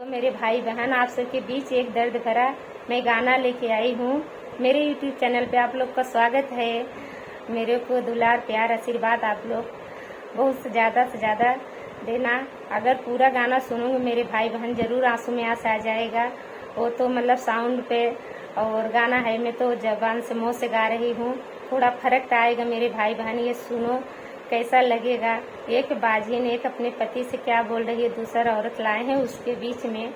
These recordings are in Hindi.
तो मेरे भाई बहन, आप सबके बीच एक दर्द भरा मैं गाना लेके आई हूँ। मेरे YouTube चैनल पे आप लोग का स्वागत है। मेरे को दुलार प्यार आशीर्वाद आप लोग बहुत से ज़्यादा देना। अगर पूरा गाना सुनोगे मेरे भाई बहन, ज़रूर आंसू में आंस आ जाएगा। वो तो मतलब साउंड पे और गाना है, मैं तो जबान से मुँह से गा रही हूँ। थोड़ा फर्क आएगा मेरे भाई बहन, ये सुनो कैसा लगेगा। एक बाजिन एक अपने पति से क्या बोल रही है, दूसरा औरत लाए हैं उसके बीच में।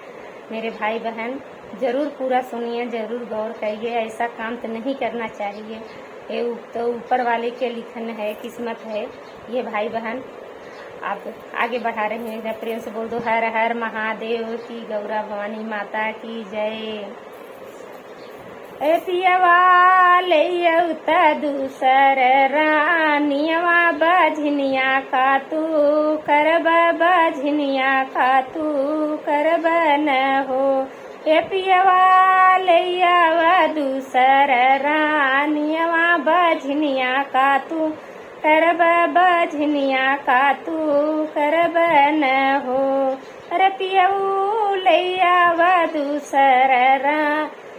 मेरे भाई बहन ज़रूर पूरा सुनिए, ज़रूर गौर करिए। ऐसा काम तो नहीं करना चाहिए। ये तो ऊपर वाले के लिखन है, किस्मत है। ये भाई बहन आप आगे बढ़ा रहे हैं, प्रेम से बोल दो हर हर महादेव की, गौरा भवानी माता की जय। ए पियवा ले दूसर रानियवा बझनिया का तू करब, बझनिया का तू करब न हो। ए पियवा ले दूसर रानियवा बझनिया का तू करब, बझनिया का तू करब न हो। अरे पियऊ ले दूसर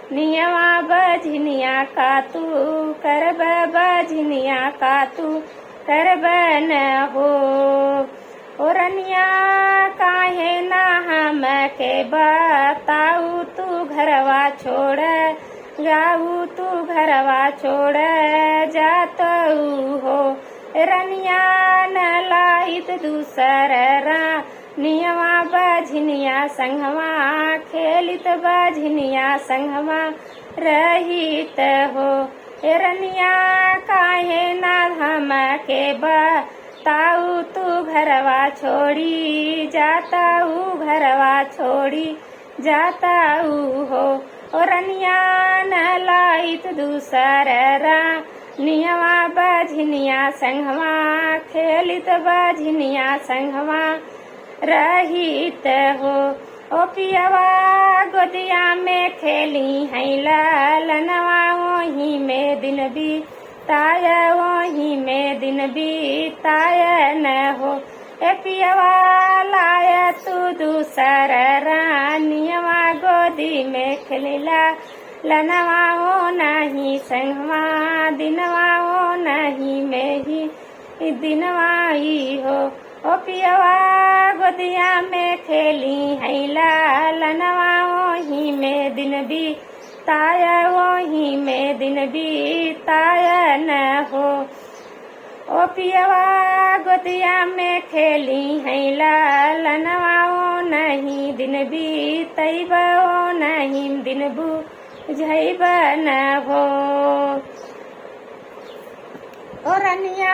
नियवा बझनिया का तू करब, बझनिया का तू करब न हो। ओ रनिया काहे ना हम के बताऊ, तू घरवा छोड़ गाऊ, तू घरवा छोड़ जातऊ हो। रनिया न लाइत दूसर नियवा बझनिया संगवा खेलित, बझनिया संगवा रहित हो। रनिया काहे ना हम के बताऊ, तू घरवा छोड़ी जाताऊ, घरवा छोड़ी जाताऊ हो। रनिया न लाइत दूसर नियवा बझनिया संगवा खेलित, बझनिया संगवा रहित हो। ओ पियवा गोदिया में खेली है लालनवा, वहीं में दिन बीताय, वहीं में दिन बीताय न हो। ए पियवा लाया तू दूसर रानियवा, गोदी में खेलिला लनवा हो नहीं संगवा, दिनवा हो नहीं में ही दिनवाई हो। ओ पियवा गोदिया में खेली है लालनवा, वहीं में दिन बीताय, वहीं में दिन बीताय न हो। ओ पियवा गोदिया में खेली है लालनवा, वो नहीं दिन बीतैब, वो नहीं दिन बुझैब न हो। ओ रनिया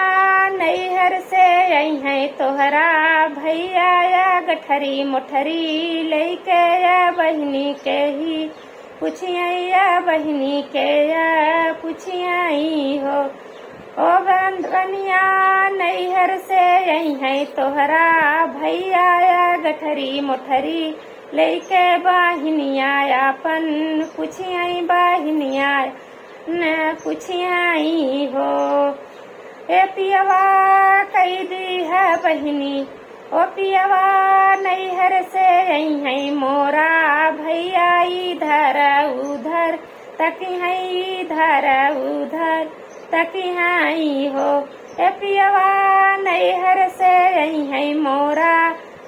नैहर से आई है तोहरा भैया या गठरी मोठरी लेके, या बहिनी के ही पूछिया, या बहिनी के या पूछियाई हो। ओ रनिया नैहर से आई है तोहरा भैया या गठरी मोठरी लेके, बहिनिया अपन पूछिया, बहिनिया न पूछियाई हो। ए पियवा कई दी है बहिनी, ओ पियवा नैहर से आई है मोरा भैया, इधर उधर तकी है, इधर उधर तकी है हो। ए पियवा नैहर से आई है मोरा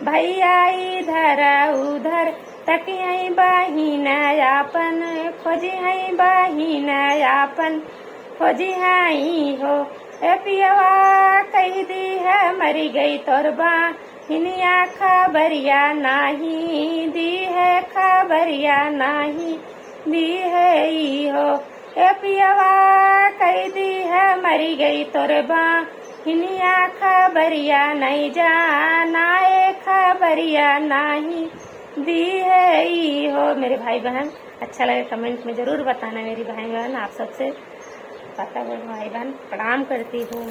भैया, इधर उधर तकी है, बहिन यापन खोजी है, बहिन यापन खोजी है हो। ए पियवा कही दी है मरी गई तोर बहिनिया, खबरिया नाही दी है, खबरिया नाही दी है हो। ए पियवा कही दी है मरी गई तोर बहिनिया, खबरिया नहीं जाना, खबरिया नहीं दी है हो। मेरे भाई बहन अच्छा लगे कमेंट में ज़रूर बताना। मेरी भाई बहन आप सबसे भाई बहन प्रणाम करती हूँ।